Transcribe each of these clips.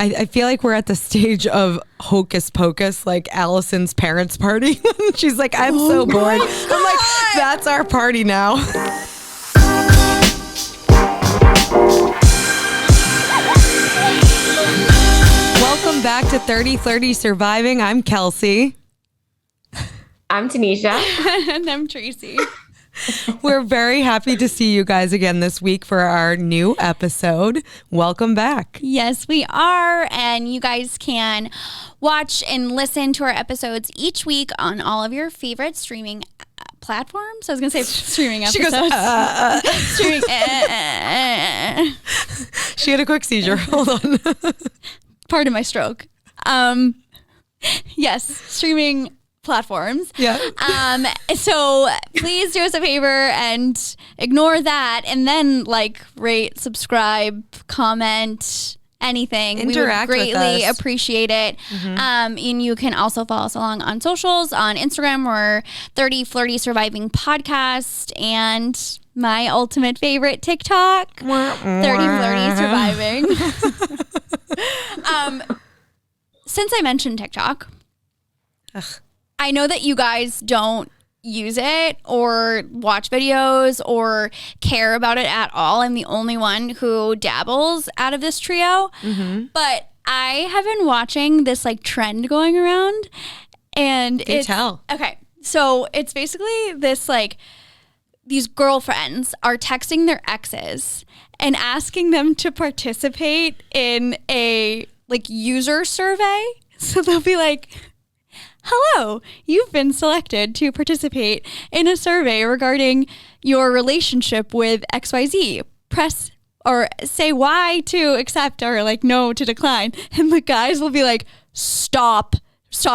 I feel like we're at the stage of Hocus Pocus, like Allison's parents' party. She's like, I'm so bored. I'm like, that's our party now. Welcome back to 30 Flirty Surviving. I'm Kelsie. I'm Tanisha. And I'm Tracy. We're very happy to see you guys again this week for our new episode. Welcome back. Yes, we are. And you guys can watch and listen to our episodes each week on all of your favorite streaming platforms. I was going to say streaming episodes. She goes, Streaming. She had a quick seizure. Hold on. Pardon my stroke. Yes, streaming platforms. Yeah. So please do us a favor and ignore that, and then rate, subscribe, comment, anything. Interact we would greatly with us. Appreciate it. Mm-hmm. And you can also follow us along on socials. On Instagram, we're 30 Flirty Surviving Podcast, and my ultimate favorite TikTok, 30 Flirty Surviving. Since I mentioned TikTok, I know that you guys don't use it or watch videos or care about it at all. I'm the only one who dabbles out of this trio. Mm-hmm. But I have been watching this trend going around, and okay. So it's basically this these girlfriends are texting their exes and asking them to participate in a user survey. So they'll be like, hello, you've been selected to participate in a survey regarding your relationship with XYZ. Press or say Y to accept or no to decline. And the guys will be like, stop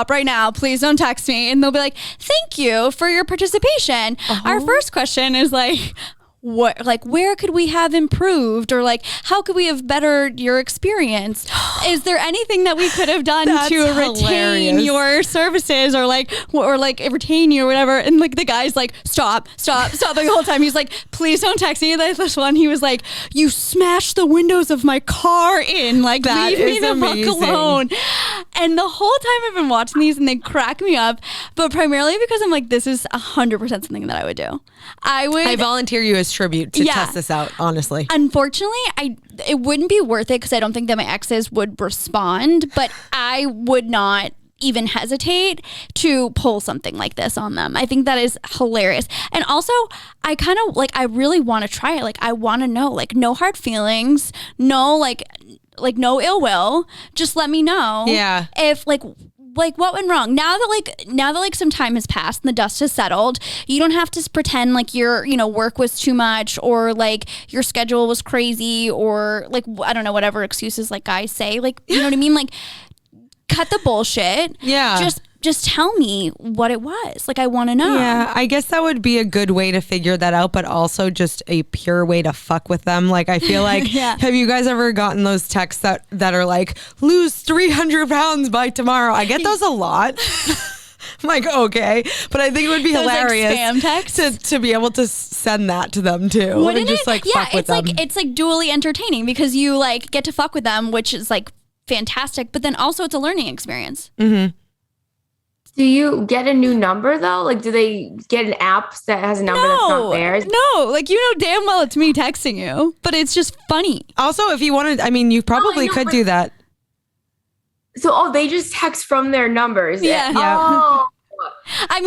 right now. Please don't text me. And they'll be like, thank you for your participation. Our first question is where could we have improved, or how could we have bettered your experience? Is there anything that we could have done to retain your services or retain you or whatever? And the guy's stop the whole time. He's like, please don't text me. This one, he was like, you smashed the windows of my car in, leave me the fuck alone. And the whole time I've been watching these and they crack me up, but primarily because I'm like, this is 100% something that I would do. I volunteer you as tribute to test this out, honestly. Unfortunately, it wouldn't be worth it because I don't think that my exes would respond, but I would not even hesitate to pull something like this on them. I think that is hilarious. And also, I kind of I really want to try it. I want to know, no hard feelings, no no ill will. Just let me know. Yeah. If what went wrong now that some time has passed and the dust has settled. You don't have to pretend your work was too much or your schedule was crazy or I don't know, whatever excuses guys say, you know what I mean, cut the bullshit. Yeah, just tell me what it was. I want to know. Yeah, I guess that would be a good way to figure that out, but also just a pure way to fuck with them. I feel like, yeah. Have you guys ever gotten those texts that are lose 300 pounds by tomorrow? I get those a lot. I'm okay, but I think it would be those hilarious spam texts to be able to send that to them too. Wouldn't and just it? fuck with them. It's dually entertaining because you get to fuck with them, which is fantastic, but then also it's a learning experience. Mm-hmm. Do you get a new number though? Do they get an app that has a number that's not theirs? No, damn well it's me texting you, but it's just funny. Also, if you wanted, you probably could do that. So, they just text from their numbers. Yeah. Oh. I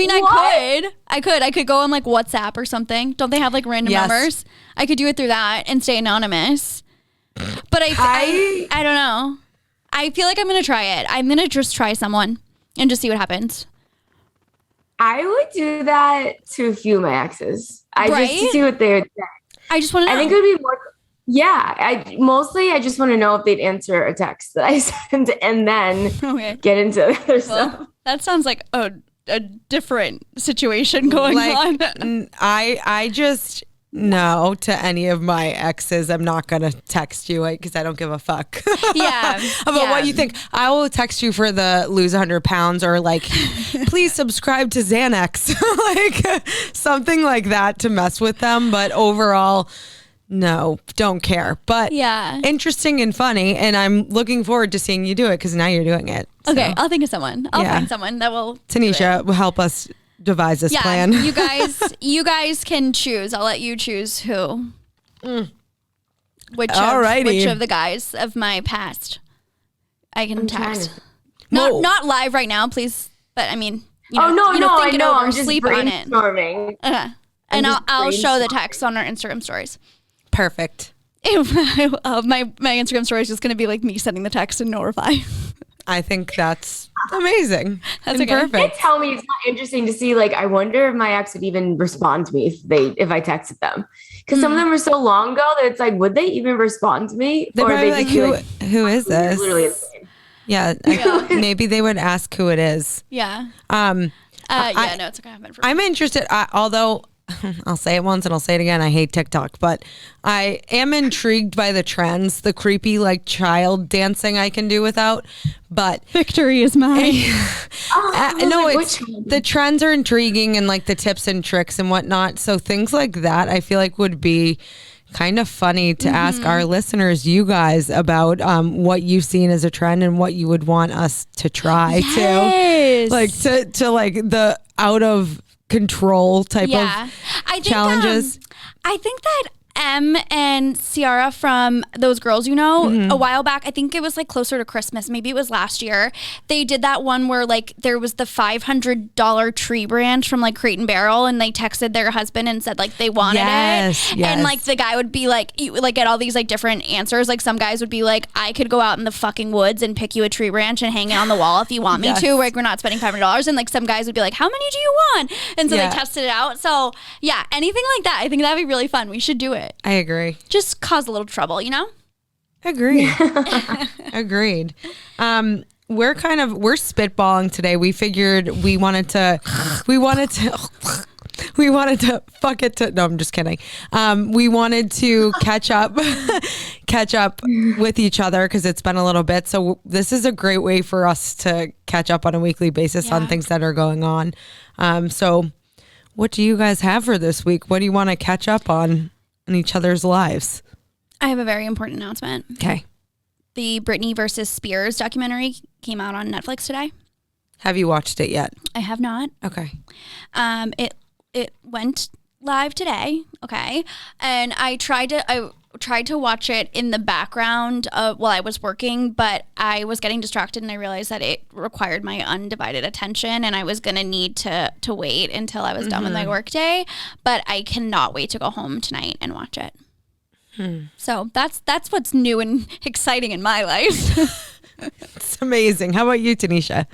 could go on WhatsApp or something. Don't they have random numbers? I could do it through that and stay anonymous. But I don't know. I feel like I'm going to try it. I'm going to just try someone and just see what happens. I would do that to a few of my exes. Just to see what they would say. I just want to know. I think it would be more. Yeah. I just want to know if they'd answer a text that I sent and then get into other stuff. That sounds like a different situation going on. I just... No, to any of my exes, I'm not going to text you because I don't give a fuck about what you think. I will text you for the lose 100 pounds or please subscribe to Xanax, something like that to mess with them. But overall, no, don't care. But interesting and funny. And I'm looking forward to seeing you do it because now you're doing it. So. Okay, I'll think of someone. I'll find someone that will. Tanisha will help us devise this plan. You guys can choose. I'll let you choose who. Which of the guys of my past I can text. Not live right now, please. But I mean, I know. I'm just sleep on it. Brainstorming. And I'll show the text on our Instagram stories. Perfect. My Instagram story is just going to be like me sending the text and no reply. I think that's amazing. That's okay. Perfect. They tell me it's not interesting to see. Like, I wonder if my ex would even respond to me if I texted them, because some of them were so long ago that it's like, would they even respond to me? They're probably like, who is this? Literally insane. Yeah, maybe they would ask who it is. Yeah. No, it's gonna happen for me. I'm interested. Although I'll say it once and I'll say it again. I hate TikTok, but I am intrigued by the trends, the creepy like child dancing I can do without. But victory is mine. The trends are intriguing and like the tips and tricks and whatnot. So things like that, I feel like would be kind of funny to ask our listeners, you guys, about what you've seen as a trend and what you would want us to try too. Like to like the out of control type of challenges. I think that M and Ciara from Those Girls, a while back, I think it was like closer to Christmas, maybe it was last year, they did that one where like there was the $500 tree branch from like Crate and Barrel, and they texted their husband and said like they wanted it. And like the guy would be like, get all these like different answers. Like some guys would be like, I could go out in the fucking woods and pick you a tree branch and hang it on the wall if you want me to. Like, we're not spending $500. And like some guys would be like, how many do you want? And so they tested it out. So yeah, anything like that, I think that'd be really fun. We should do it. I agree. Just cause a little trouble, Agreed. Agreed. We're spitballing today. We figured we wanted to fuck it to, no, I'm just kidding. We wanted to catch up with each other because it's been a little bit. So this is a great way for us to catch up on a weekly basis on things that are going on. So what do you guys have for this week? What do you want to catch up on in each other's lives? I have a very important announcement. Okay. The Britney versus Spears documentary came out on Netflix today. Have you watched it yet? I have not. Okay. It went live today. Okay. And I tried to watch it in the background while I was working, but I was getting distracted and I realized that it required my undivided attention and I was going to need to wait until I was done with my work day. But I cannot wait to go home tonight and watch it. So that's what's new and exciting in my life. It's amazing. How about you, Tanisha?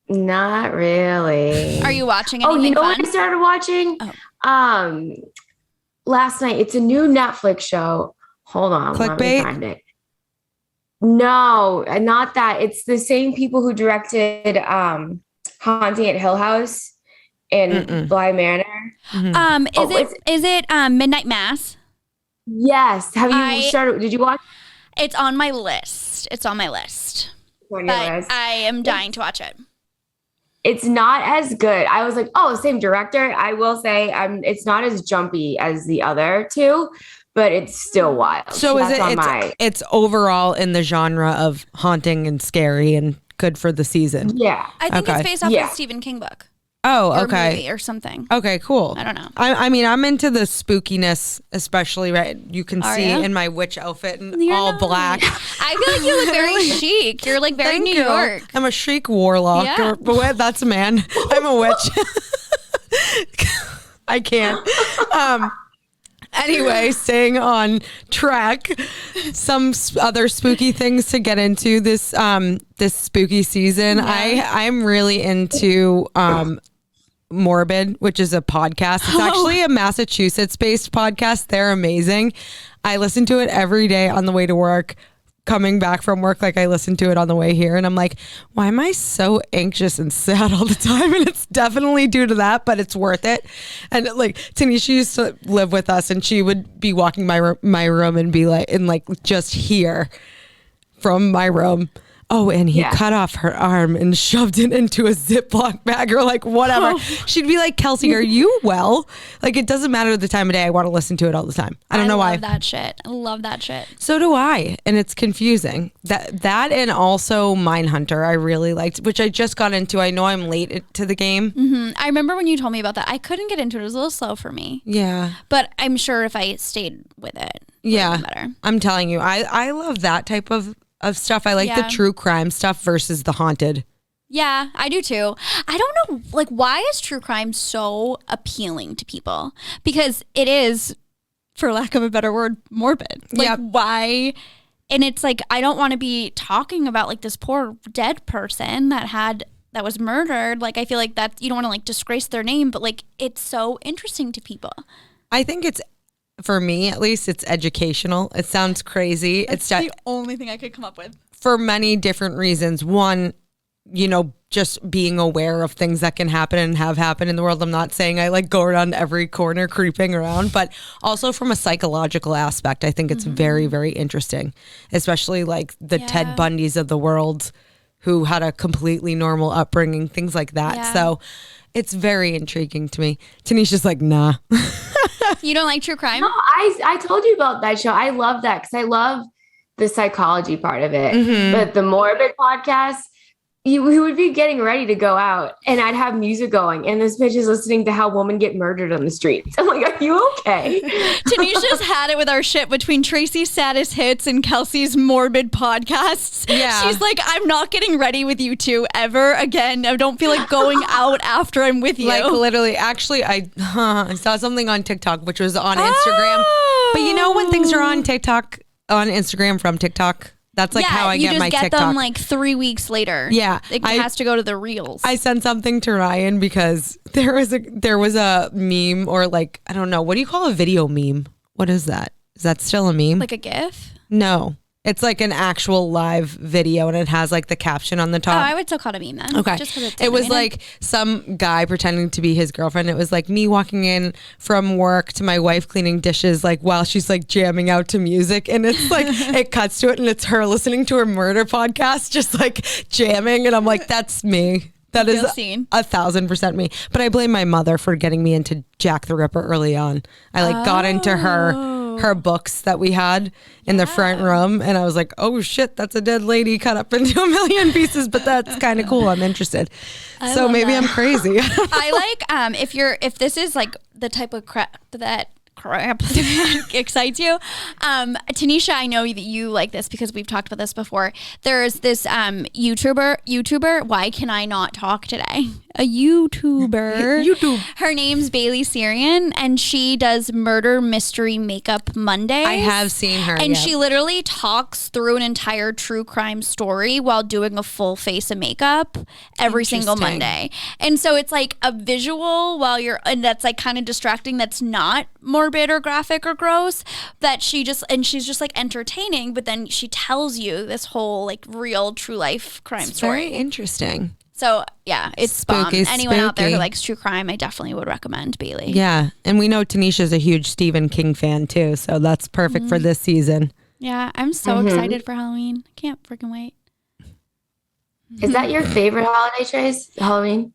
Not really. Are you watching anything? Oh, you know fun? what I started watching? Last night. It's a new Netflix show. Hold on. Clickbait? Let me find it. No, not that. It's the same people who directed Haunting at Hill House and Bly Manor. Is it Midnight Mass? Yes. Have you started? Did you watch? It's on my list. But I am dying to watch it. It's not as good. I was like, oh, same director. I will say it's not as jumpy as the other two, but it's still wild. So it's overall in the genre of haunting and scary and good for the season. Yeah. I think it's based off a Stephen King book. Oh, or okay. Movie or something. Okay, cool. I don't know. I mean, I'm into the spookiness, especially, right? You can see in my witch outfit and all black. I feel like you look very chic. You're like very New York. I'm a chic warlock. Yeah. That's a man. I'm a witch. I can't. Anyway, staying on track, some other spooky things to get into this spooky season. Yeah. I'm really into Morbid, which is a podcast. It's actually a Massachusetts-based podcast. They're amazing. I listen to it every day on the way to work. Coming back from work, like I listen to it on the way here, and I'm like, why am I so anxious and sad all the time? And it's definitely due to that, but it's worth it. And like Tanisha used to live with us, and she would be walking my room and be like, and like just hear from my room oh, and he cut off her arm and shoved it into a Ziploc bag or like whatever. She'd be like, Kelsie, are you well? Like, it doesn't matter the time of day. I want to listen to it all the time. I don't know why. I love that shit. So do I. And it's confusing. That and also Mindhunter I really liked, which I just got into. I know I'm late to the game. Mm-hmm. I remember when you told me about that. I couldn't get into it. It was a little slow for me. Yeah. But I'm sure if I stayed with it, yeah, better. I'm telling you, I love that type of stuff. I like the true crime stuff versus the haunted. Yeah, I do too. I don't know, like, why is true crime so appealing to people? Because it is, for lack of a better word, morbid. Like, why? And it's like, I don't want to be talking about like this poor dead person that was murdered. Like, I feel like that you don't want to like disgrace their name, but like, it's so interesting to people. I think it's, for me at least, it's educational. It sounds crazy. It's the only thing I could come up with. For many different reasons. One, you know, just being aware of things that can happen and have happened in the world. I'm not saying I like go around every corner creeping around, but also from a psychological aspect, I think it's very, very interesting, especially like the Ted Bundys of the world who had a completely normal upbringing, things like that. Yeah. So it's very intriguing to me. Tanisha's like, nah. You don't like true crime? No, I told you about that show. I love that because I love the psychology part of it. But the morbid podcast, we would be getting ready to go out and I'd have music going and this bitch is listening to how women get murdered on the streets. I'm like, are you okay? Tanisha's had it with our shit between Tracy's saddest hits and Kelsey's morbid podcasts. Yeah. She's like, I'm not getting ready with you two ever again. I don't feel like going out after I'm with you. Like literally, actually, I saw something on TikTok, which was on Instagram. But you know when things are on TikTok, on Instagram from TikTok? That's like how I get my TikTok. You just get them like 3 weeks later. Yeah. It has to go to the reels. I sent something to Ryan because there was a meme or like, I don't know. What do you call a video meme? What is that? Is that still a meme? Like a GIF? No. It's like an actual live video and it has like the caption on the top. Oh, I would still call it a meme then. Okay. Just it's it was like some guy pretending to be his girlfriend. It was like me walking in from work to my wife cleaning dishes like while she's like jamming out to music. And it's like, it cuts to it and it's her listening to her murder podcast, just like jamming. And I'm like, that's me. That is 1,000% me. But I blame my mother for getting me into Jack the Ripper early on. I like got into her books that we had in the front room and I was like, oh shit, that's a dead lady cut up into a million pieces, but that's kind of cool. I'm interested. So maybe I'm crazy. I like if this is like the type of crap that excites you. Tanisha, I know that you like this because we've talked about this before. There's this YouTuber. Why can I not talk today? A YouTuber. YouTube. Her name's Bailey Sarian, and she does Murder Mystery Makeup Mondays. I have seen her. And she literally talks through an entire true crime story while doing a full face of makeup every single Monday. And so it's like a visual and that's like kind of distracting. That's not morbid or graphic or gross, that she's just like entertaining, but then she tells you this whole like real true life crime story. Very interesting. So yeah, it's spooky. Anyone out there who likes true crime, I definitely would recommend Bailey. Yeah, and we know Tanisha's a huge Stephen King fan too, so that's perfect for this season. Yeah, I'm so excited for Halloween. I can't freaking wait. Is that your favorite holiday, Trace? Halloween?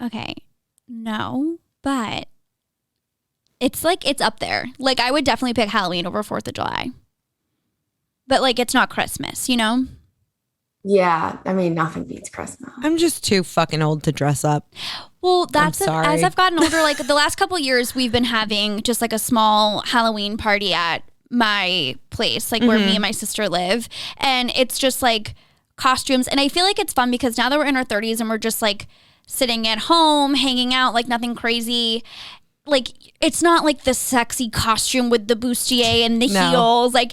Okay, no, but it's up there. Like, I would definitely pick Halloween over 4th of July. But like, it's not Christmas, you know? Yeah, I mean, nothing beats Christmas. I'm just too fucking old to dress up. Well, as I've gotten older, like the last couple of years, we've been having just like a small Halloween party at my place, like where me and my sister live. And it's just like costumes. And I feel like it's fun because now that we're in our 30s and we're just like sitting at home, hanging out, like nothing crazy. Like, it's not like the sexy costume with the bustier and the heels. Like,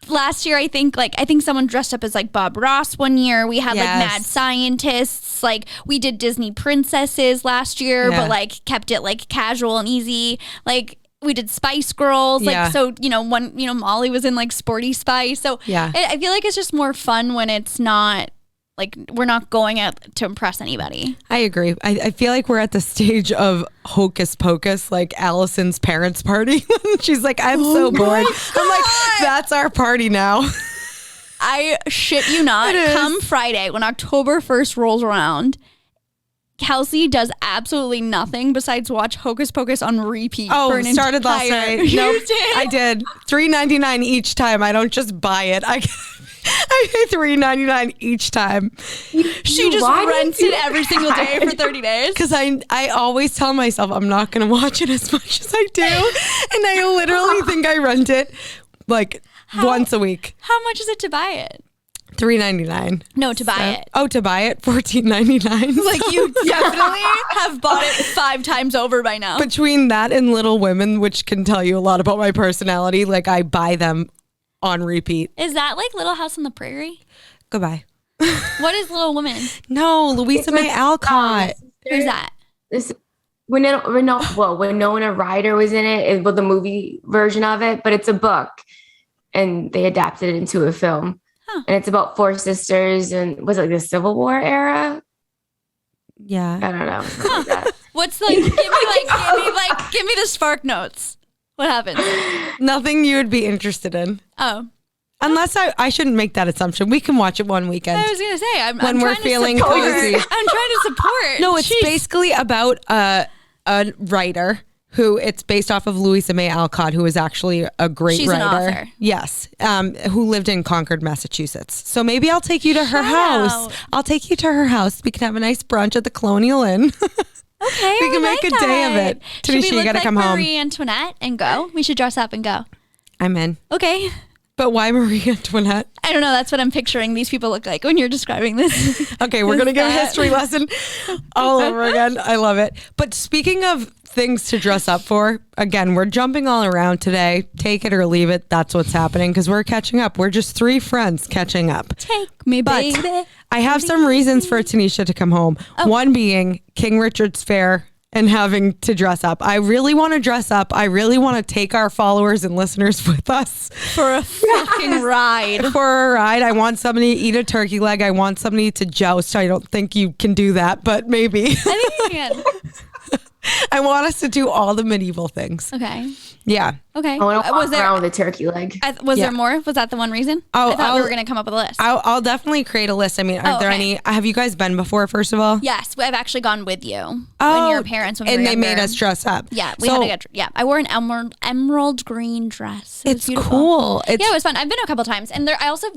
last year, I think someone dressed up as like Bob Ross one year. We had like mad scientists. Like, we did Disney princesses last year, but like kept it like casual and easy. Like, we did Spice Girls. Like, so, Molly was in like Sporty Spice. So I feel like it's just more fun when it's not like we're not going out to impress anybody. I agree. I feel like we're at the stage of Hocus Pocus, like Allison's parents' party. She's like, I'm so bored. I'm like, that's our party now. I shit you not. Come Friday, when October 1st rolls around, Kelsie does absolutely nothing besides watch Hocus Pocus on repeat. Oh, for an started last entire- night. You Nope, did? I did. $3.99 each time. I don't just buy it. I pay $3.99 each time. She just Why do you rents do it every single day for 30 days. Because I always tell myself I'm not going to watch it as much as I do. And I literally think I rent it like once a week. How much is it to buy it? $3.99. No, to buy it. Oh, to buy it? $14.99. Like you definitely have bought it 5 times over by now. Between that and Little Women, which can tell you a lot about my personality, like I buy them on repeat. Is that like Little House on the Prairie? Goodbye. What is Little Women? No, Louisa May Alcott. Who's that? This Winona Ryder was in it, well, the movie version of it, but it's a book, and they adapted it into a film. Huh. And it's about 4 sisters, and was it like the Civil War era? Yeah. I don't know. Something like that. What's like? Give me the spark notes. What happens? Nothing you would be interested in. Oh, Unless I shouldn't make that assumption. We can watch it one weekend. I was gonna say I'm When we're trying to feeling support. cozy. I'm trying to support. No, it's Jeez. basically about a writer who it's based off of Louisa May Alcott, who is actually a great She's an writer. author. Yes, who lived in Concord, Massachusetts. So maybe I'll take you to her Shout house. out. I'll take you to her house. We can have a nice brunch at the Colonial Inn. Okay, We can make a day of it. Should we Tanisha, you look gotta like come home. Marie Antoinette and go? We should dress up and go. I'm in. Okay. But why Marie Antoinette? I don't know. That's what I'm picturing these people look like when you're describing this. Okay, we're going to get a history lesson all over again. I love it. But speaking of things to dress up for, again, we're jumping all around today. Take it or leave it. That's what's happening because we're catching up. We're just 3 friends catching up. Take me, But baby. I have some reasons for Tanisha to come home. One being King Richard's Fair and having to dress up. I really want to dress up. I really want to take our followers and listeners with us For a fucking ride. for a ride. I want somebody to eat a turkey leg. I want somebody to joust. I don't think you can do that, but maybe. I think you can. I want us to do all the medieval things. Okay. Yeah. Okay. I want to walk Was there around with a turkey leg. was Yeah. there more? Was that the one reason? Oh, I thought we I'll- were going to come up with a list. I'll definitely create a list. I mean, are there okay. any? Have you guys been before, first of all? Yes, I've actually gone with you. When Oh, your parents when we and were they made younger. us dress up. Yeah, we So had to get. Yeah, I wore an emerald green dress. It was It's beautiful. cool. It's Yeah, it was fun. I've been a couple times, and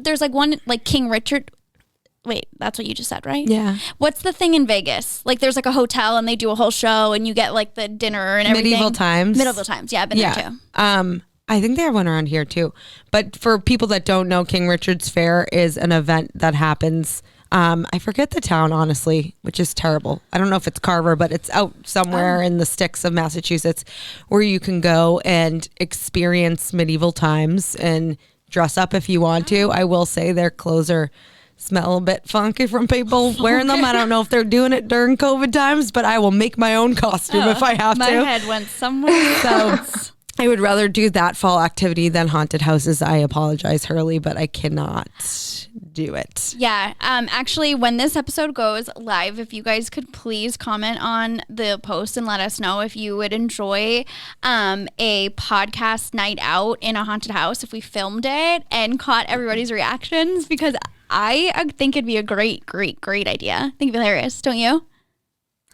there's like one like King Richard. Wait, that's what you just said, right? Yeah. What's the thing in Vegas? Like, there's like a hotel, and they do a whole show, and you get like the dinner and everything. Medieval times. Medieval times. Yeah, I've been there too. I think they have one around here too. But for people that don't know, King Richard's Fair is an event that happens. I forget the town, honestly, which is terrible. I don't know if it's Carver, but it's out somewhere in the sticks of Massachusetts where you can go and experience medieval times and dress up if you want to. I will say their clothes smell a bit funky from people wearing them. I don't know if they're doing it during COVID times, but I will make my own costume if I have My to. head went somewhere else. I would rather do that fall activity than haunted houses. I apologize, Hurley, but I cannot do it. Yeah. Actually, when this episode goes live, if you guys could please comment on the post and let us know if you would enjoy a podcast night out in a haunted house if we filmed it and caught everybody's reactions, because I think it'd be a great idea. I think it'd be hilarious, don't you?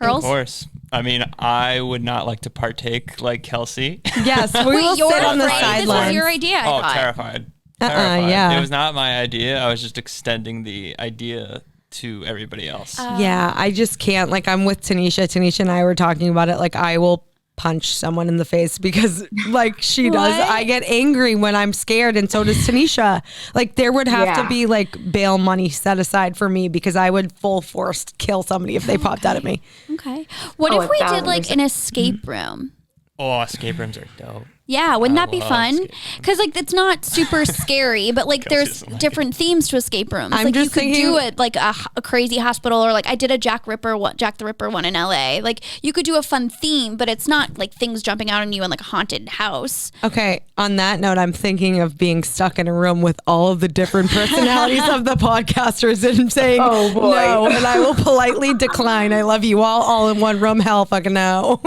Of Hurls? course. I mean, I would not like to partake like Kelsie. Yes, we will you're sit on the afraid this was sidelines. your idea, I Oh, thought. terrified. Terrified. yeah. It was not my idea. I was just extending the idea to everybody else. Yeah, I just can't. Like, I'm with Tanisha. Tanisha and I were talking about it. Like, I will punch someone in the face because, like, she does. What? I get angry when I'm scared, and so does Tanisha. Like, there would have to Yeah. be, like, bail money set aside for me because I would full force kill somebody if they popped out at me. Okay. What Oh, if we did like 1,000%. an escape room? Oh, escape rooms are dope. Yeah, wouldn't I that be love fun? escape Because like it's not super scary, but like there's doesn't like different themes to escape rooms. I'm like you just could do thinking- it like a crazy hospital, or like I did a Jack the Ripper one in LA. Like you could do a fun theme, but it's not like things jumping out on you in like a haunted house. Okay, on that note, I'm thinking of being stuck in a room with all of the different personalities of the podcasters and saying Oh, boy. no, and I will politely decline. I love you all in one room. Hell fucking no.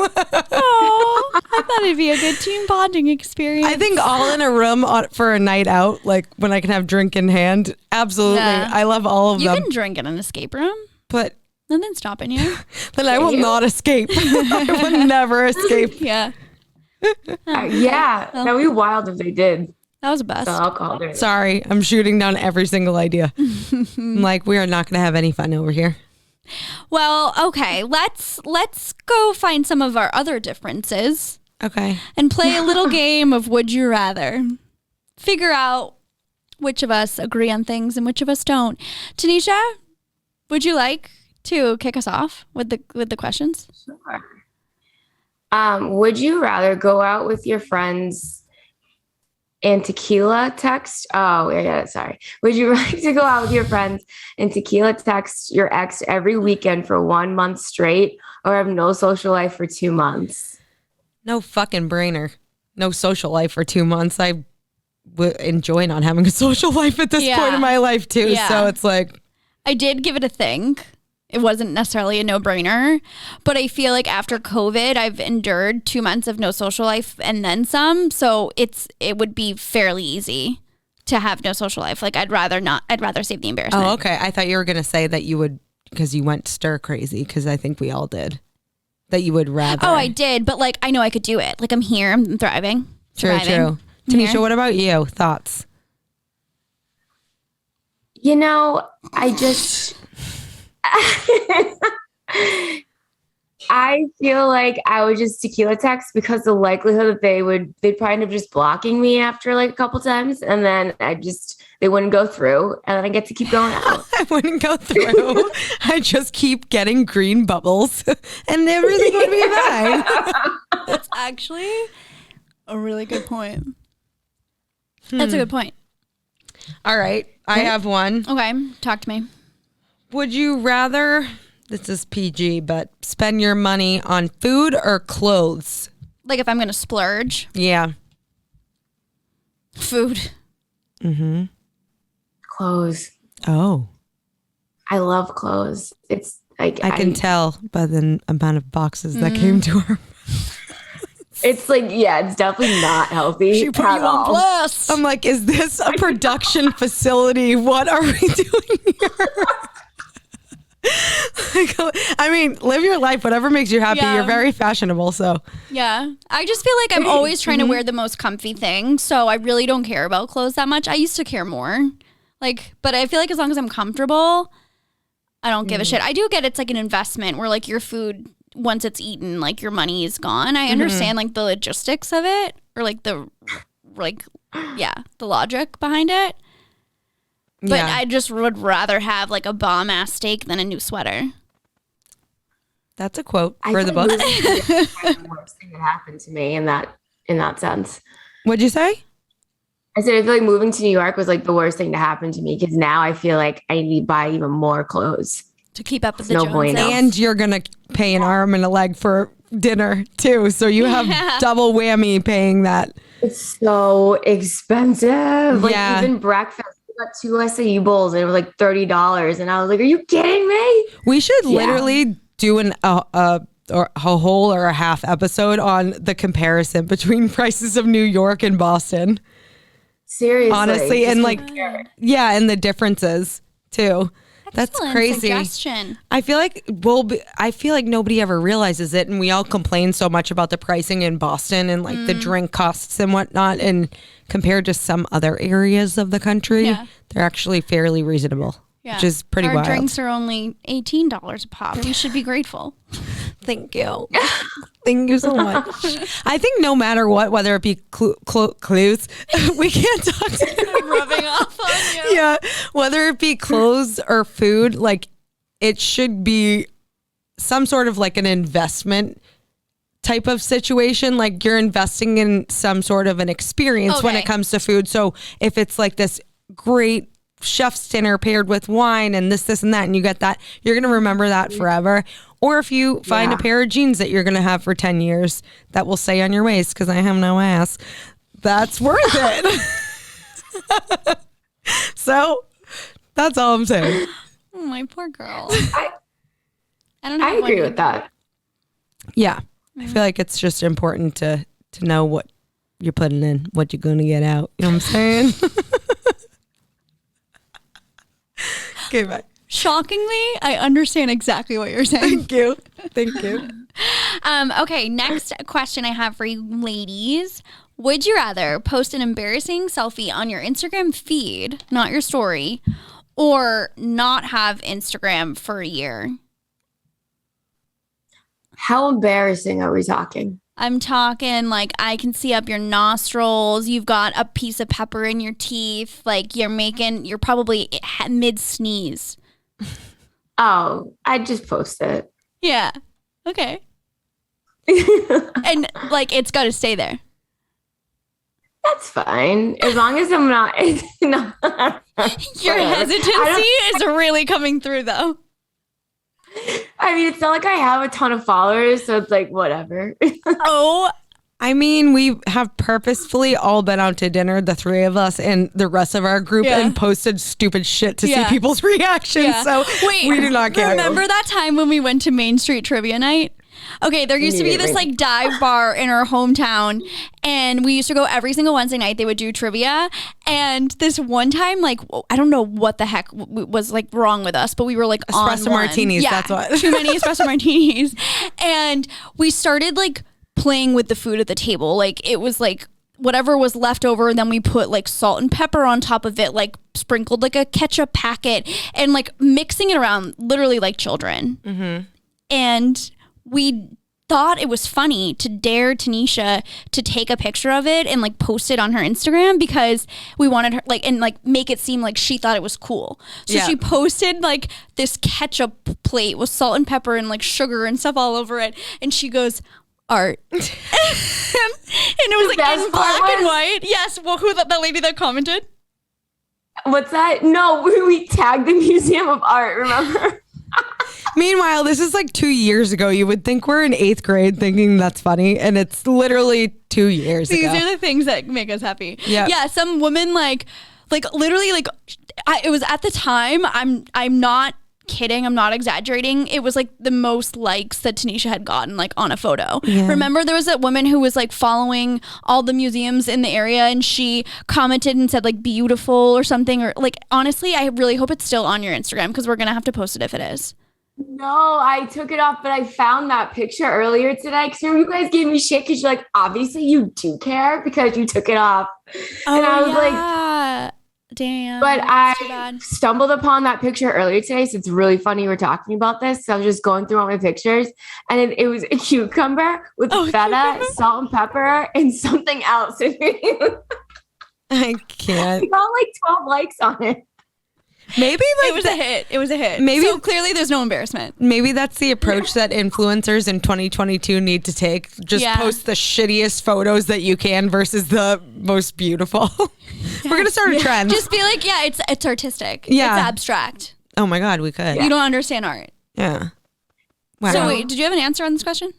Oh, I thought it'd be a good team bonding experience. I think all in a room for a night out, like when I can have drink in hand. Absolutely. Yeah. I love all of you them. can drink in an escape room. But Nothing's stopping you. then I will not escape. I will never escape. Yeah. Yeah, that would be wild if they did. That was the best. The alcohol. There. Sorry, I'm shooting down every single idea. I'm like, we are not going to have any fun over here. Well, okay. Let's go find some of our other differences Okay. and play a little game of Would You Rather. Figure out which of us agree on things and which of us don't. Tanisha, would you like to kick us off with the questions? Sure. Would you rather go out with your friends and tequila text? Oh, yeah, sorry. Would you like to go out with your friends and tequila text your ex every weekend for 1 month straight, or have no social life for 2 months? No fucking brainer. No social life for 2 months. I would enjoy not having a social life at this point in my life too. Yeah. So it's like, I did give it a think. It wasn't necessarily a no-brainer, but I feel like after COVID, I've endured 2 months of no social life and then some. So it would be fairly easy to have no social life. Like I'd rather save the embarrassment. oh, okay. I thought you were going to say that you would, because you went stir crazy, because I think we all did, that you would rather. Oh, I did, but like I know I could do it. Like I'm here, I'm thriving. True, surviving. true. I'm Tanisha, here. what about you? Thoughts? You know, I just I feel like I would just tequila text, because the likelihood that they'd probably end up just blocking me after like a couple times, and then they wouldn't go through, and then I get to keep going out. I wouldn't go through. I just keep getting green bubbles and everything would be fine. That's actually a really good point. That's a good point. All right. I have one. Okay, talk to me. Would you rather, this is PG, but spend your money on food or clothes? Like if I'm going to splurge, Yeah. food. Mm-hmm. Clothes. Oh. I love clothes. It's like I can tell by the amount of boxes that came to her. It's like, yeah, it's definitely not healthy at all. blast. I'm like, is this a production facility? What are we doing here? Like, I mean, live your life, whatever makes you happy. Yeah. You're very fashionable, so. Yeah. I just feel like I'm always trying to wear the most comfy thing. So I really don't care about clothes that much. I used to care more. Like, but I feel like as long as I'm comfortable, I don't give a shit. I do get it's like an investment where like your food, once it's eaten, like your money is gone. I understand like the logistics of it, or like the logic behind it. But Yeah. I just would rather have like a bomb ass steak than a new sweater. That's a quote I for the feel book. like this is the worst thing that happened to me in that sense. What'd you say? I said I feel like moving to New York was like the worst thing to happen to me, because now I feel like I need to buy even more clothes. To keep up with the No Joneses. bueno. And you're going to pay an arm and a leg for dinner, too. So you have double whammy paying that. It's so expensive. Like Yeah. even breakfast, we got 2 acai bowls and it was like $30, and I was like, "Are you kidding me?" We should literally do a whole or a half episode on the comparison between prices of New York and Boston. Seriously, Honestly, just and like, compare. yeah, and the differences too. That's Excellent crazy. suggestion. I feel like nobody ever realizes it, and we all complain so much about the pricing in Boston and like the drink costs and whatnot, and compared to some other areas of the country, Yeah. they're actually fairly reasonable, Yeah. which is pretty Our wild. drinks are only $18 a pop. We should be grateful. Thank you. Thank you so much. I think no matter what, whether it be clues, we can't talk to Rubbing off on you. yeah, whether it be clothes or food, like it should be some sort of like an investment type of situation. Like you're investing in some sort of an experience when Okay. it comes to food. So if it's like this great chef's dinner paired with wine and this and that, and you get that, you're going to remember that forever. Or if you find a pair of jeans that you're going to have for 10 years that will stay on your waist because I have no ass, that's worth it. So that's all I'm saying. Oh, my poor girl. I I don't have agree one with that. Yeah. I feel like it's just important to know what you're putting in, what you're going to get out. You know what I'm saying? Okay, bye. Shockingly, I understand exactly what you're saying. Thank you. Thank you. Okay, next question I have for you ladies. Would you rather post an embarrassing selfie on your Instagram feed, not your story, or not have Instagram for a year? How embarrassing are we talking? I'm talking like I can see up your nostrils. You've got a piece of pepper in your teeth. Like you're probably mid sneeze. Oh, I'd just post it. Yeah. Okay. And like it's got to stay there. That's fine. As long as I'm not. No. Your hesitancy is really coming through though. I mean, it's not like I have a ton of followers, so it's like, whatever. Oh, I mean, we have purposefully all been out to dinner, the three of us and the rest of our group, and posted stupid shit to see people's reactions. Yeah. So wait, we do not care. Remember that time when we went to Main Street Trivia Night? Okay, there used to be this like dive bar in our hometown, and we used to go every single Wednesday night. They would do trivia, and this one time, like I don't know what the heck was like wrong with us, but we were like espresso on martinis. Yeah, that's what. Too many espresso martinis, and we started like playing with the food at the table. Like it was like whatever was left over, and then we put like salt and pepper on top of it, like sprinkled like a ketchup packet, and like mixing it around, literally like children. Mm-hmm. And we thought it was funny to dare Tanisha to take a picture of it and like post it on her Instagram because we wanted her like and like make it seem like she thought it was cool. So she posted like this ketchup plate with salt and pepper and like sugar and stuff all over it, and she goes, art. And it was like in black and white. Yes. Well, who the lady that commented? What's that? No, we tagged the Museum of Art, remember? Meanwhile, this is like 2 years ago. You would think we're in 8th grade thinking that's funny, and it's literally 2 years ago. These are the things that make us happy. Yep. Yeah. Some woman like literally like it was at the time. I'm not kidding. I'm not exaggerating. It was like the most likes that Tanisha had gotten like on a photo. Yeah. Remember there was that woman who was like following all the museums in the area, and she commented and said like beautiful or something, or like honestly, I really hope it's still on your Instagram because we're gonna have to post it if it is. No, I took it off, but I found that picture earlier today because you guys gave me shit because you're like, obviously you do care because you took it off. And I was like, damn. But I stumbled upon that picture earlier today, so it's really funny we're talking about this. So I was just going through all my pictures, and it was a cucumber with feta, salt and pepper, and something else. I can't. I got like 12 likes on it. Maybe like it was a hit. It was a hit. Maybe so clearly there's no embarrassment. Maybe that's the approach that influencers in 2022 need to take. Just post the shittiest photos that you can versus the most beautiful. We're gonna start a trend. Just be like, it's artistic. Yeah. It's abstract. Oh my God, we could. You don't understand art. Yeah. Wow. So wait, did you have an answer on this question?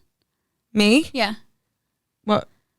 Me? Yeah.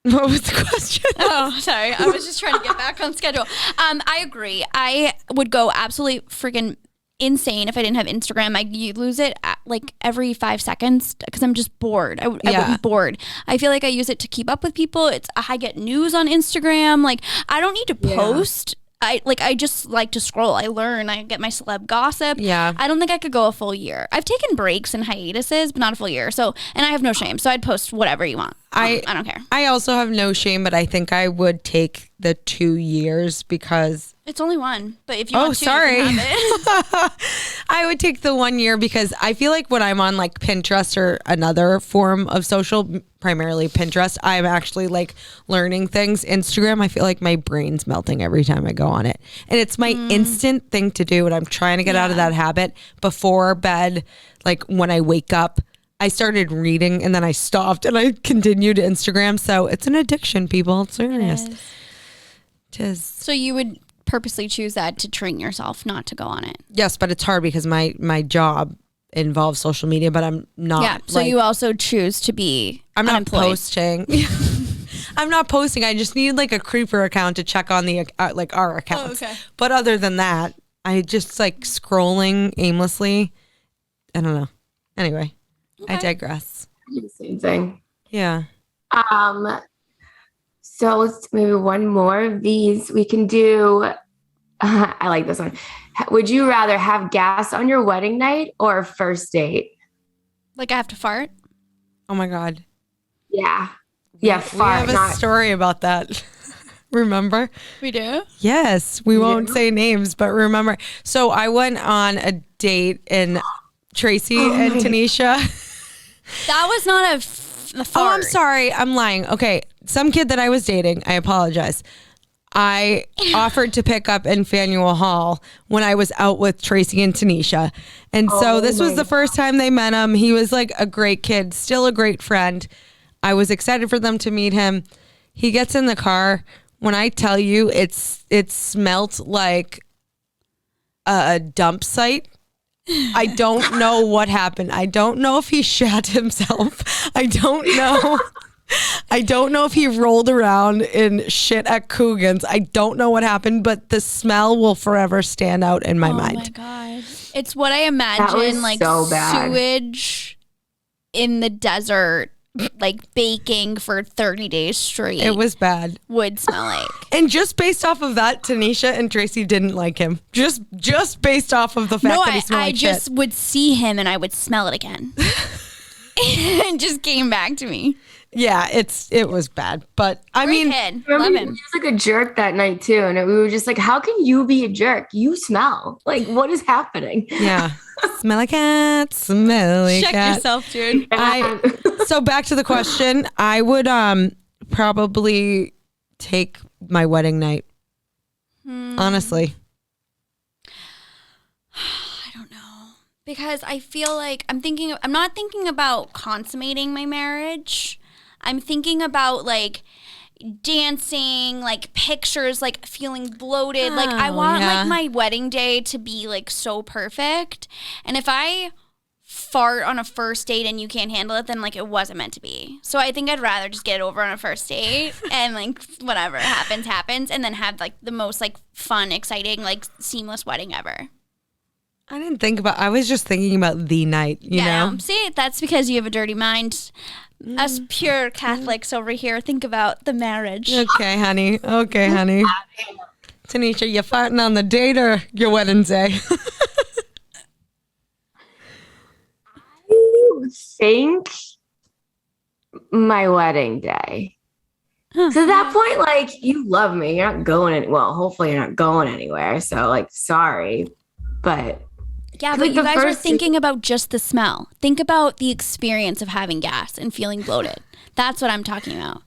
What was the question? Oh, sorry. I was just trying to get back on schedule. I agree. I would go absolutely freaking insane if I didn't have Instagram. I lose it like every 5 seconds because I'm just bored. I would be bored. I feel like I use it to keep up with people. I get news on Instagram. Like I don't need to post. I just like to scroll. I learn. I get my celeb gossip. Yeah. I don't think I could go a full year. I've taken breaks and hiatuses, but not a full year. So, and I have no shame. So I'd post whatever you want. I don't care. I also have no shame, but I think I would take the 2 years because it's only one. But if you want to, sorry. you can have it. I would take the 1 year because I feel like when I'm on like Pinterest or another form of social, primarily Pinterest, I'm actually like learning things. Instagram, I feel like my brain's melting every time I go on it. And it's my instant thing to do. And I'm trying to get out of that habit before bed. Like when I wake up, I started reading and then I stopped and I continued Instagram. So it's an addiction, people. It's serious. It is. So you would purposely choose that to train yourself not to go on it? Yes, but it's hard because my job involves social media, but I'm not. Yeah, so you also choose to be I'm not unemployed. posting. I'm not posting. I just need like a creeper account to check on the like our accounts. Oh, okay. But other than that, I just like scrolling aimlessly. I don't know. Anyway, I digress. I do the same thing. Yeah. So let's maybe one more of these. We can do. I like this one. Would you rather have gas on your wedding night or a first date? Like I have to fart? Oh my God. Yeah. Yeah, fart. We have a story about that. Remember? We do? Yes. We won't say names, but remember. So I went on a date and Tracy and Tanisha. That was not a fart. Oh, I'm sorry. I'm lying. Okay. Some kid that I was dating, I apologize. I offered to pick up in Faneuil Hall when I was out with Tracy and Tanisha. And so this was the first time they met him. He was like a great kid, still a great friend. I was excited for them to meet him. He gets in the car. When I tell you it smelt like a dump site. I don't know what happened. I don't know if he shat himself. I don't know. I don't know if he rolled around in shit at Coogan's. I don't know what happened, but the smell will forever stand out in my mind. Oh my God. It's what I imagine, like so bad. sewage in the desert, like baking for 30 days straight. It was bad. Would smell like. And just based off of that, Tanisha and Tracy didn't like him. Just based off of the fact that he smelled I like just shit. would see him and I would smell it again. It just came back to me. Yeah, it was bad. But I mean, kid. Remember, Love he him. was like a jerk that night too, and we were just like, "How can you be a jerk? You smell. Like, what is happening?" yeah. Smelly cat, smelly Check cat. yourself, dude. So back to the question, I would probably take my wedding night. Honestly. I don't know. Because I feel like I'm not thinking about consummating my marriage. I'm thinking about like dancing, like pictures, like feeling bloated. Like I want like my wedding day to be like so perfect. And if I fart on a first date and you can't handle it, then like it wasn't meant to be. So I think I'd rather just get it over on a first date and like whatever happens and then have like the most like fun, exciting, like seamless wedding ever. I was just thinking about the night, you know? See, that's because you have a dirty mind. Us pure Catholics over here think about the marriage. Okay, honey. Tanisha, you farting on the date or your wedding day? I think my wedding day. So at that point, like, you love me. You're not going hopefully you're not going anywhere. So like, sorry, but. Yeah, but you guys are thinking about just the smell. Think about the experience of having gas and feeling bloated. That's what I'm talking about.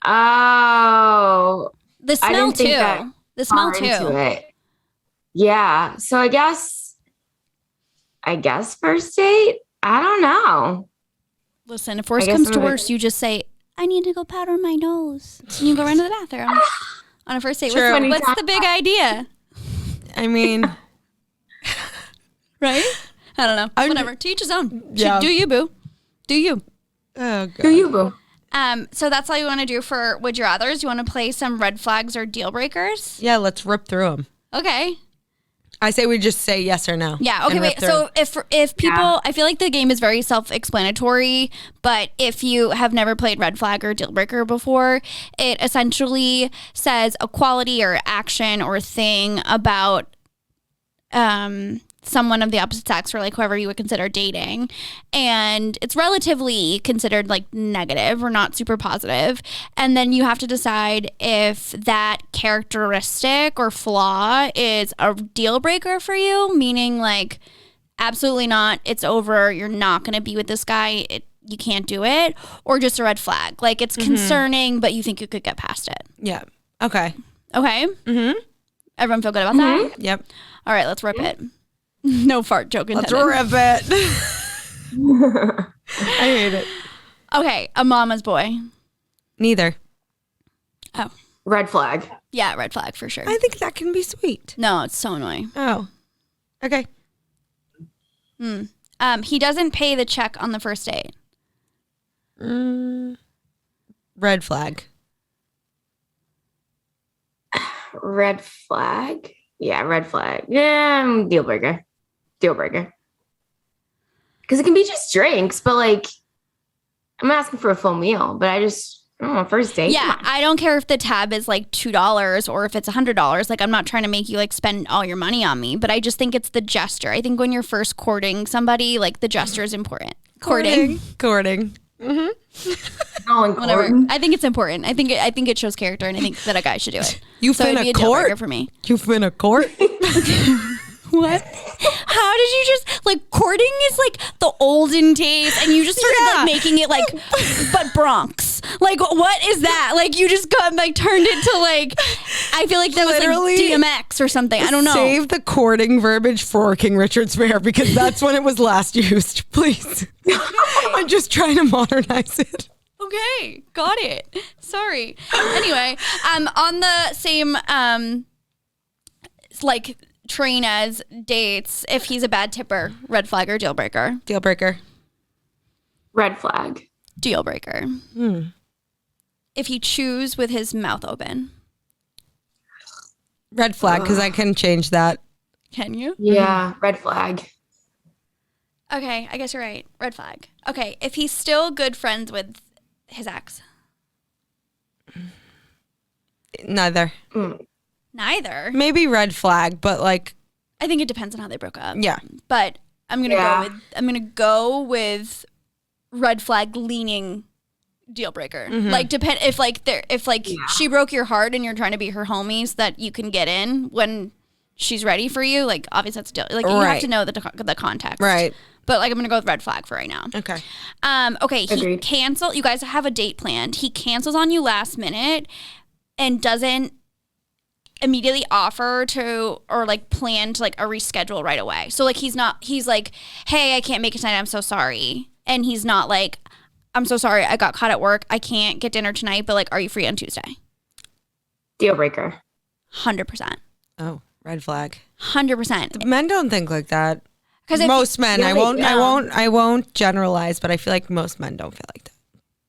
Oh. The smell too. The smell too. Yeah. So I guess first date? I don't know. Listen, if worse comes to worse, you just say, I need to go powder my nose. And you go right to the bathroom on a first date. What's the big idea? I mean... Right? I don't know. Whatever. To each his own. Yeah. Do you, boo? Do you? Oh, God. Do you, boo? So that's all you want to do for Would You Rathers? You want to play some red flags or deal breakers? Yeah, let's rip through them. Okay. I say we just say yes or no. Yeah. Okay. Wait. So if people, I feel like the game is very self-explanatory, but if you have never played red flag or deal breaker before, it essentially says a quality or action or thing about someone of the opposite sex or like whoever you would consider dating, and it's relatively considered like negative or not super positive, and then you have to decide if that characteristic or flaw is a deal breaker for you, meaning like absolutely not, it's over, you're not going to be with this guy, you can't do it, or just a red flag, like it's concerning but you think you could get past it. Yeah. Okay. Everyone feel good about that? Yep. All right, let's rip it. No fart joke intended. Let's rip it. I hate it. Okay, a mama's boy. Neither. Oh. Red flag. Yeah, red flag for sure. I think that can be sweet. No, it's so annoying. Oh. Okay. He doesn't pay the check on the first date. Red Red flag. flag. Yeah, red flag. Yeah, deal breaker. Deal breaker. Because it can be just drinks, but like, I'm asking for a full meal, but I don't know, first date. Yeah, I don't care if the tab is like $2 or if it's $100. Like, I'm not trying to make you like spend all your money on me, but I just think it's the gesture. I think when you're first courting somebody, like the gesture is important. Courting. Whatever. I think it's important. I think it shows character, and I think that a guy should do it. You so it'd be finna a deal breaker court for me. You finna court. What? How did you just like courting is like the olden days, and you just started like making it like, but Bronx. Like, what is that? Like, you just got like turned into like, I feel like that was Literally, like DMX or something. I don't know. Save the courting verbiage for King Richard's Fair because that's when it was last used. Please. I'm just trying to modernize it. Okay, got it. Sorry. Anyway, on the same like train as dates, if he's a bad tipper, red flag or deal breaker? Deal breaker. Red flag. Deal breaker. If he chews with his mouth open. Red flag because I can change that. Can you? Yeah, red flag. Okay, I guess you're right. Red flag. Okay, if he's still good friends with his ex. Neither. Neither. Maybe red flag, but like, I think it depends on how they broke up. yeah. But I'm gonna go with red flag leaning deal breaker. Like if she broke your heart and you're trying to be her homie so that you can get in when she's ready for you. Like, obviously that's deal. Like, you have to know the context. Right. But like, I'm gonna go with red flag for right now. Okay. Okay. He Agreed. cancel. You guys have a date planned. He cancels on you last minute and doesn't immediately offer to or like plan to like a reschedule right away. So like he's like, hey, I can't make it tonight. I'm so sorry. And he's not like, I'm so sorry. I got caught at work. I can't get dinner tonight. But like, are you free on Tuesday? Deal breaker. 100%. Oh, red flag. 100%. Men don't think like that. Because Most men. Yeah, I won't generalize, but I feel like most men don't feel like that.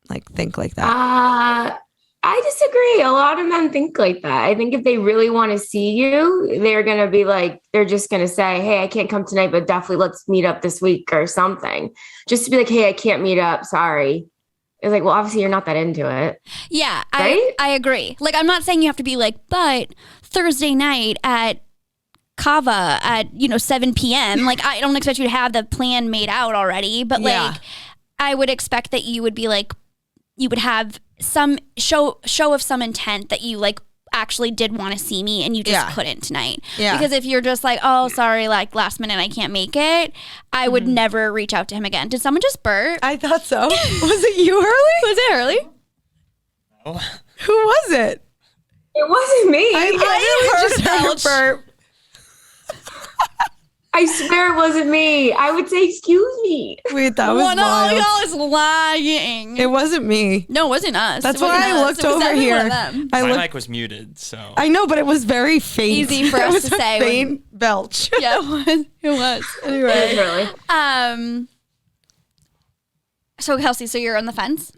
Like think like that. I disagree. A lot of men think like that. I think if they really want to see you, they're going to be like, they're just going to say, hey, I can't come tonight, but definitely let's meet up this week or something. Just to be like, hey, I can't meet up. Sorry. It's like, well, obviously you're not that into it. Yeah, Right? I agree. Like, I'm not saying you have to be like, but Thursday night at Kava at 7 p.m. Like, I don't expect you to have the plan made out already, but like, I would expect that you would be like, you would have some show of some intent that you like actually did want to see me and you just couldn't tonight. Yeah. Because if you're just like, oh, sorry, like last minute I can't make it, I would never reach out to him again. Did someone just burp? I thought so. Was it you, Hurley? Was it early? Oh. Who was it? It wasn't me. I just heard a burp. I swear it wasn't me. I would say, excuse me. Wait, that was One of wild. y'all is lying. It wasn't me. No, it wasn't us. That's It wasn't why I us. looked It was over definitely here. one of them. I My looked. mic was muted, so I know, but it was very faint. Easy for It us was to a say faint belch. Yeah, it was. It was. Anyway, Really. So Kelsie, so you're on the fence?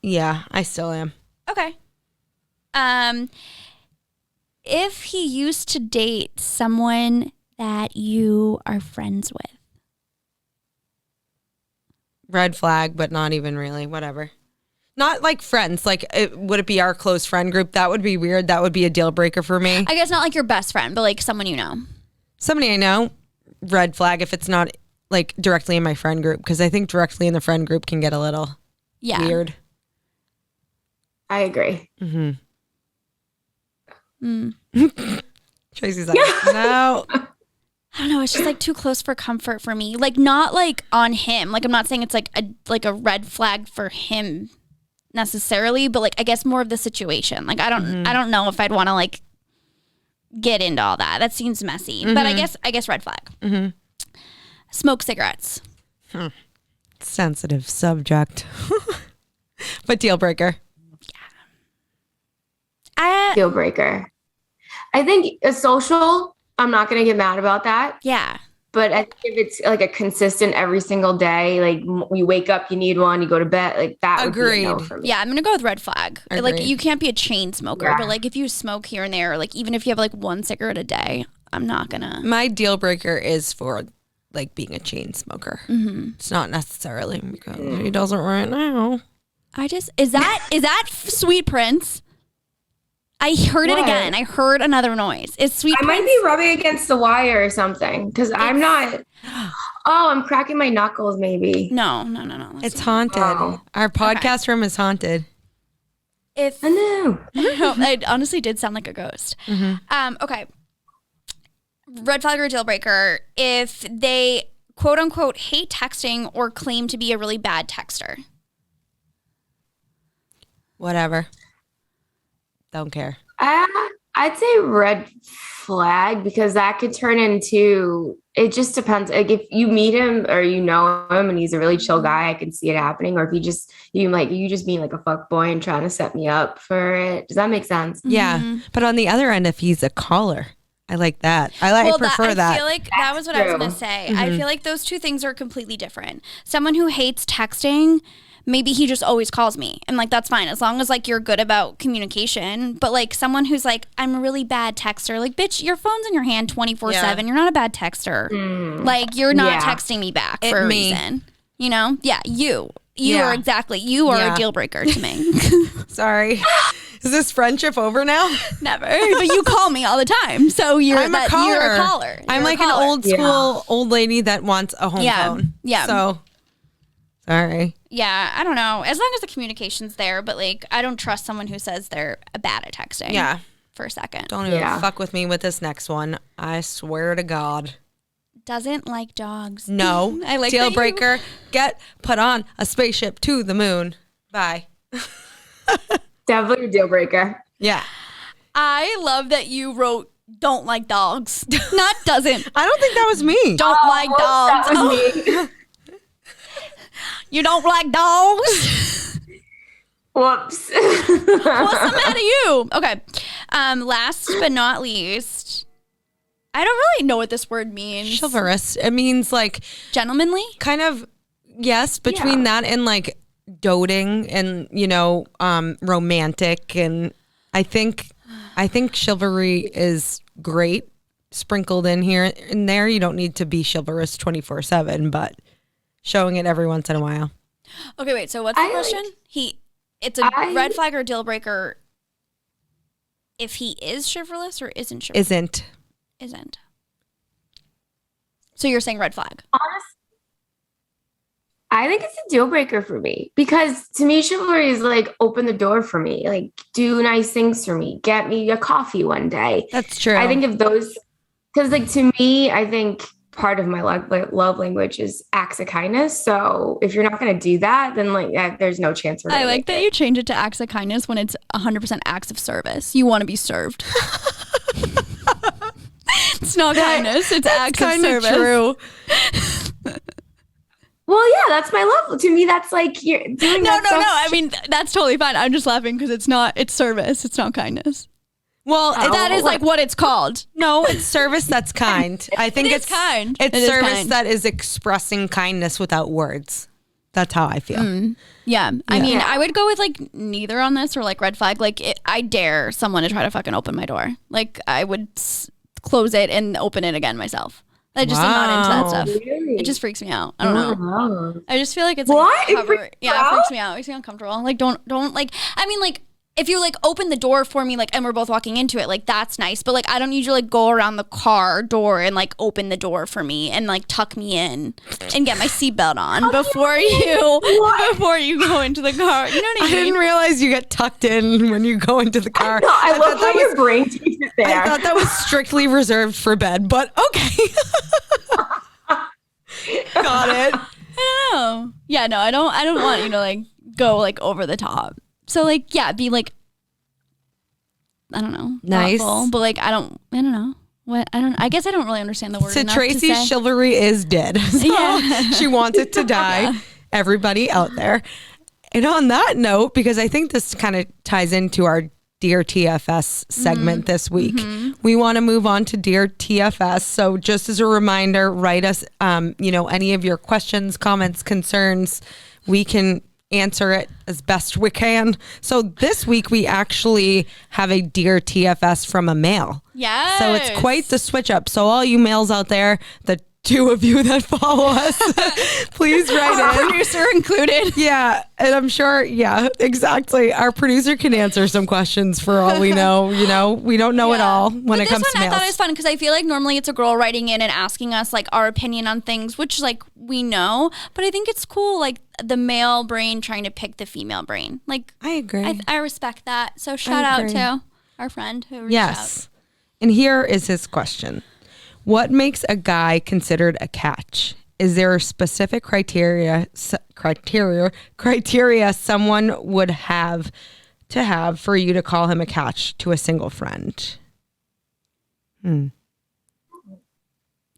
yeah, I still am. Okay. If he used to date someone that you are friends with. Red flag, but not even really. Whatever. Not like friends. Like, would it be our close friend group? That would be weird. That would be a deal breaker for me. I guess not like your best friend, but like someone you know. Somebody I know, red flag if it's not like directly in my friend group, because I think directly in the friend group can get a little weird. I agree. Tracy's like, no. I don't know. It's just like too close for comfort for me. Like not like on him. Like I'm not saying it's like a red flag for him necessarily, but like I guess more of the situation. Like I don't know if I'd want to like get into all that. That seems messy. But I guess red flag. Smoke cigarettes. Sensitive subject. But deal breaker. Deal breaker. I think a social, I'm not going to get mad about that. Yeah. But I think if it's like a consistent every single day, like you wake up, you need one, you go to bed, like that would be a no for me. Yeah, I'm gonna go with red flag. Agreed. Like you can't be a chain smoker, but like if you smoke here and there, like even if you have like one cigarette a day, I'm not gonna. My deal breaker is for like being a chain smoker. It's not necessarily because he doesn't right now. Is that Sweet Prince? I heard it again. I heard another noise. It's Sweet Prince. I might be rubbing against the wire or something because I'm not. Oh, I'm cracking my knuckles maybe. No. It's haunted. Oh. Our podcast room is haunted. I know. It honestly did sound like a ghost. Okay. Red flag or deal breaker if they quote unquote hate texting or claim to be a really bad texter. Whatever. Don't care. I'd say red flag because that could turn into, it just depends. Like if you meet him or you know him and he's a really chill guy, I can see it happening. Or if you just being like a fuck boy and trying to set me up for it. Does that make sense? Yeah. But on the other end, if he's a caller, I like that. I prefer that. I feel like that was what I was going to say. I feel like those two things are completely different. Someone who hates texting, maybe he just always calls me and like that's fine as long as like you're good about communication. But like someone who's like, I'm a really bad texter, like bitch, your phone's in your hand 24/7. You're not a bad texter. Like you're not texting me back for a reason. You know? Yeah, you are exactly. You are a deal breaker to me. Sorry. Is this friendship over now? Never. But you call me all the time. So you're a caller. I'm like an old school old lady that wants a home phone. Yeah. So sorry. Yeah, I don't know. As long as the communication's there, but like I don't trust someone who says they're bad at texting. Yeah. For a second. Don't even fuck with me with this next one. I swear to God. Doesn't like dogs. No. I like deal breaker. Get put on a spaceship to the moon. Bye. Definitely a deal breaker. Yeah. I love that you wrote don't like dogs. Not doesn't. I don't think that was me. Don't like dogs. That was me. You don't like dogs? Whoops. What's the matter with you? Okay. Last but not least, I don't really know what this word means. Chivalrous. It means like gentlemanly? Kind of, yes, between that and like doting and, you know, romantic. And I think chivalry is great sprinkled in here and there. You don't need to be chivalrous 24/7, but showing it every once in a while. Okay, wait. So what's the question? It's a red flag or deal breaker if he is chivalrous or isn't chivalrous? Isn't. So you're saying red flag? Honestly, I think it's a deal breaker for me because to me, chivalry is like open the door for me, like do nice things for me, get me a coffee one day. That's true. I think if those, because like to me, I think part of my love language is acts of kindness. So if you're not going to do that, then like there's no chance for me. I like that you change it to acts of kindness when it's 100% acts of service. You want to be served. It's not kindness. It's acts of service. True. Well, yeah, that's my love. To me, that's like you're doing No. I mean, that's totally fine. I'm just laughing because it's service. It's not kindness. Well, that is like what it's called. No, it's service that's kind. I think it's kind. It's service that is expressing kindness without words. That's how I feel. Yeah. I mean, I would go with like neither on this or like red flag. Like I dare someone to try to fucking open my door. Like I would close it and open it again myself. I just am not into that stuff. Really? It just freaks me out. I don't know. I just feel like it's like it freaks me out. It makes me uncomfortable. Like don't like, I mean like, if you like open the door for me, like, and we're both walking into it, like that's nice. But like, I don't need you to like go around the car door and like open the door for me and like tuck me in and get my seatbelt on before you go into the car. You know what I mean? I didn't realize you get tucked in when you go into the car. I love how your brain takes it there. I thought that was strictly reserved for bed, but okay. Got it. I don't know. Yeah, no, I don't want you to like go like over the top. So like, yeah, be like, I don't know, nice, thoughtful, but like, I don't know what, I guess I don't really understand the word. So Tracy's chivalry is dead. So she wants it to die. Everybody out there. And on that note, because I think this kind of ties into our Dear TFS segment this week, we want to move on to Dear TFS. So just as a reminder, write us, any of your questions, comments, concerns. We can answer it as best we can. So this week we actually have a Dear TFS from a male. Yeah. So it's quite the switch up. So all you males out there, the 2 of you that follow us. Please write Our in. producer included. Yeah, and I'm sure, yeah, exactly. Our producer can answer some questions for all we know. You know, we don't know it all when it comes to This one I males. thought it was fun because I feel like normally it's a girl writing in and asking us like our opinion on things, which like we know, but I think it's cool like the male brain trying to pick the female brain. Like I agree. I respect that. So shout out to our friend who reached out. And here is his question. What makes a guy considered a catch? Is there a specific criteria someone would have to have for you to call him a catch to a single friend?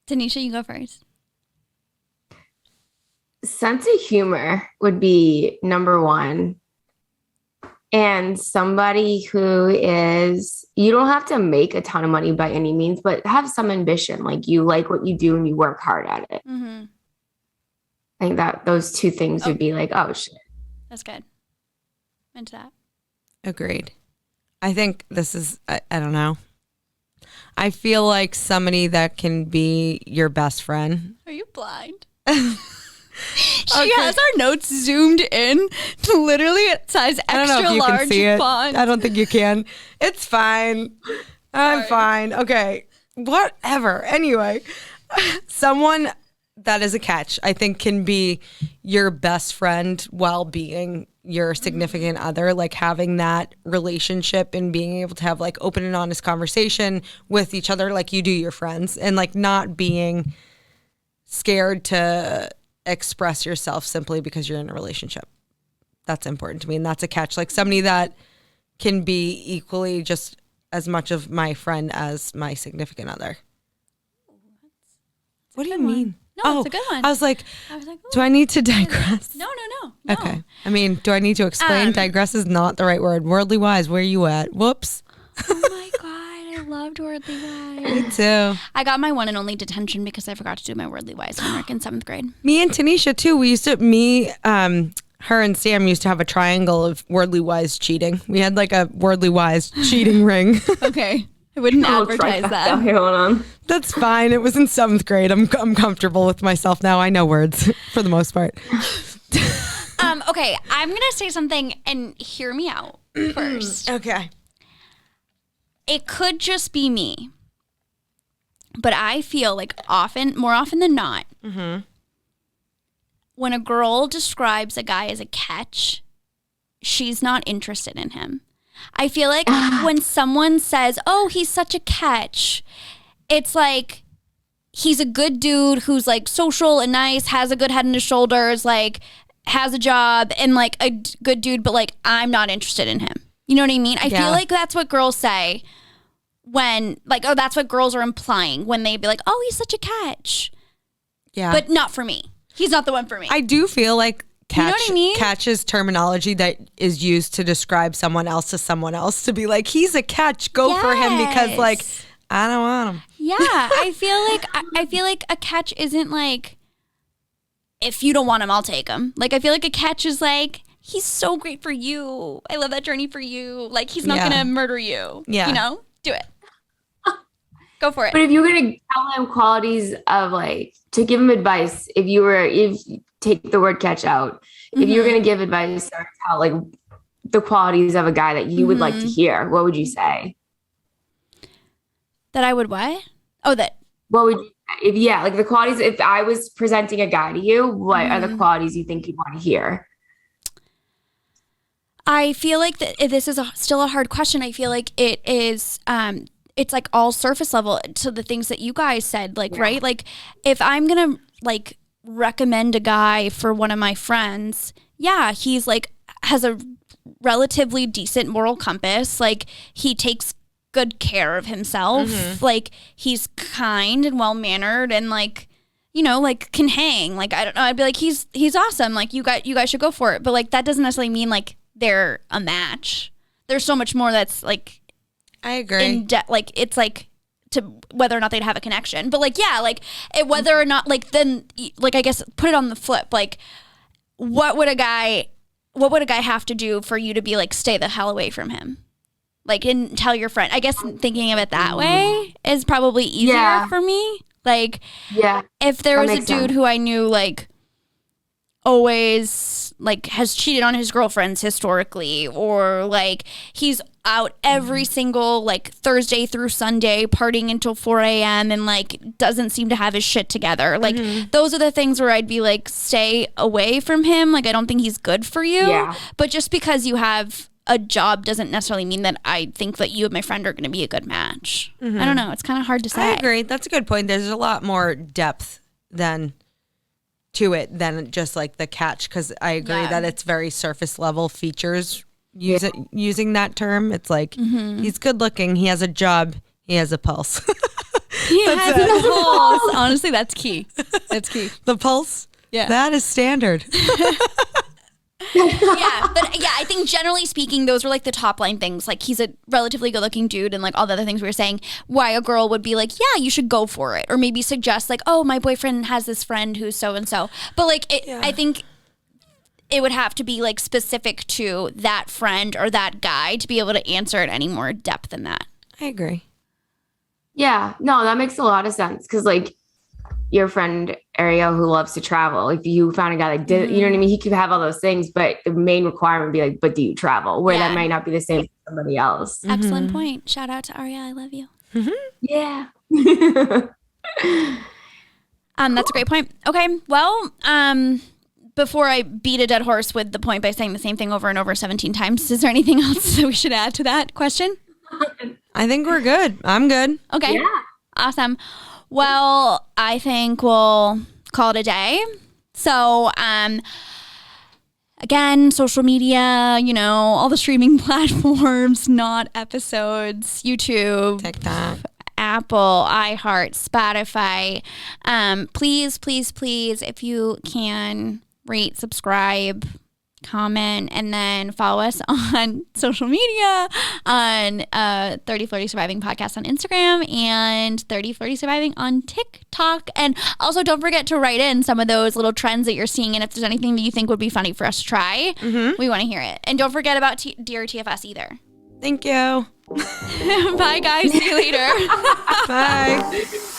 Tanisha, you go first. Sense of humor would be number one. And somebody who is, you don't have to make a ton of money by any means, but have some ambition. Like you like what you do and you work hard at it. Mm-hmm. I think that those 2 things would be like, oh shit. That's good. Into that. Agreed. I think this is, I don't know. I feel like somebody that can be your best friend. Are you blind? She has our notes zoomed in to literally it says extra I don't know if you large can see it. font. I don't think you can. It's fine. I'm fine. Okay. Whatever. Anyway, someone that is a catch, I think, can be your best friend while being your significant other, like having that relationship and being able to have like open and honest conversation with each other like you do your friends, and like not being scared to express yourself simply because you're in a relationship. That's important to me, and that's a catch. Like somebody that can be equally just as much of my friend as my significant other. What do you mean? No, it's a good one. I was like, ooh. do I need to digress? No. Okay. I mean, do I need to explain? Digress is not the right word. Worldly wise, where are you at? Whoops. Oh my God, I loved Worldly Wise. Me too. I got my one and only detention because I forgot to do my Worldly Wise homework in 7th grade. Me and Tanisha too. We used to, her and Sam used to have a triangle of Worldly Wise cheating. We had like a Worldly Wise cheating ring. Okay. I wouldn't advertise that. Hold on. That's fine. It was in 7th grade. I'm comfortable with myself now. I know words for the most part. Okay, I'm going to say something and hear me out first. Okay. It could just be me, but I feel like more often than not, when a girl describes a guy as a catch, she's not interested in him. I feel like when someone says, oh, he's such a catch, it's like he's a good dude who's like social and nice, has a good head on his shoulders, like has a job and like a good dude, but like I'm not interested in him. You know what I mean? I feel like that's what girls say when like, oh, that's what girls are implying when they be like, oh, he's such a catch. Yeah. But not for me. He's not the one for me. I do feel like catch, you know what I mean? Catch is terminology that is used to describe someone else to be like, he's a catch, go for him because like, I don't want him. Yeah. I feel like a catch isn't like, if you don't want him, I'll take him. Like, I feel like a catch is like, he's so great for you. I love that journey for you. Like, he's not going to murder you. Yeah. You know? Do it. Go for it. But if you're going to tell him qualities of like, to give him advice, if you take the word catch out, if you're going to give advice or tell like the qualities of a guy that you would like to hear, what would you say? That I would what? Oh, that. What would you like the qualities, if I was presenting a guy to you, what are the qualities you think you want to hear? I feel like that this is still a hard question. I feel like it is, it's like all surface level to the things that you guys said, like, right? Like if I'm going to like recommend a guy for one of my friends, he's like, has a relatively decent moral compass. Like he takes good care of himself. Like he's kind and well-mannered and like, you know, like can hang. Like, I don't know. I'd be like, he's awesome. Like you guys should go for it. But like, that doesn't necessarily mean like they're a match. There's so much more that's like, I agree. Like it's like to whether or not they'd have a connection. But like, whether or not like, then like, I guess put it on the flip. Like what would a guy have to do for you to be like, stay the hell away from him? Like, and tell your friend. I guess thinking of it that way is probably easier for me. Like, Yeah. if there that was a makes dude sense. who I knew like always like has cheated on his girlfriends historically, or like he's out every single like Thursday through Sunday partying until 4 a.m. and like doesn't seem to have his shit together. Like those are the things where I'd be like, stay away from him. Like, I don't think he's good for you. Yeah. But just because you have a job doesn't necessarily mean that I think that you and my friend are going to be a good match. I don't know. It's kind of hard to say. I agree. That's a good point. There's a lot more depth to it than just like the catch, because I agree that it's very surface level features using that term. It's like he's good looking, he has a job, he has a pulse. He has a pulse. Honestly, that's key. That's key. The pulse, that is standard. I think generally speaking, those were like the top line things. Like, he's a relatively good looking dude, and like all the other things we were saying, why a girl would be like, yeah, you should go for it, or maybe suggest like, oh, my boyfriend has this friend who's so and so. But like, I think it would have to be like specific to that friend or that guy to be able to answer it any more depth than that. I agree. Yeah, no, that makes a lot of sense. Because like your friend Ariel, who loves to travel, if you found a guy that did, you know what I mean? He could have all those things, but the main requirement would be like, but do you travel? Where that might not be the same for somebody else. Excellent point. Shout out to Aria. I love you. Yeah. That's a great point. Okay. Well, before I beat a dead horse with the point by saying the same thing over and over 17 times, is there anything else that we should add to that question? I think we're good. I'm good. Okay. Yeah. Awesome. Well, I think we'll call it a day. So, again, social media, you know, all the streaming platforms, not episodes, YouTube, TikTok, Apple, iHeart, Spotify. Please, please, please, if you can, rate, subscribe, comment, and then follow us on social media on 30 Flirty Surviving Podcast on Instagram and 30 Flirty Surviving on TikTok. And also don't forget to write in some of those little trends that you're seeing, and if there's anything that you think would be funny for us to try, we want to hear it. And don't forget about Dear TFS either. Thank you. Bye guys, see you later. Bye.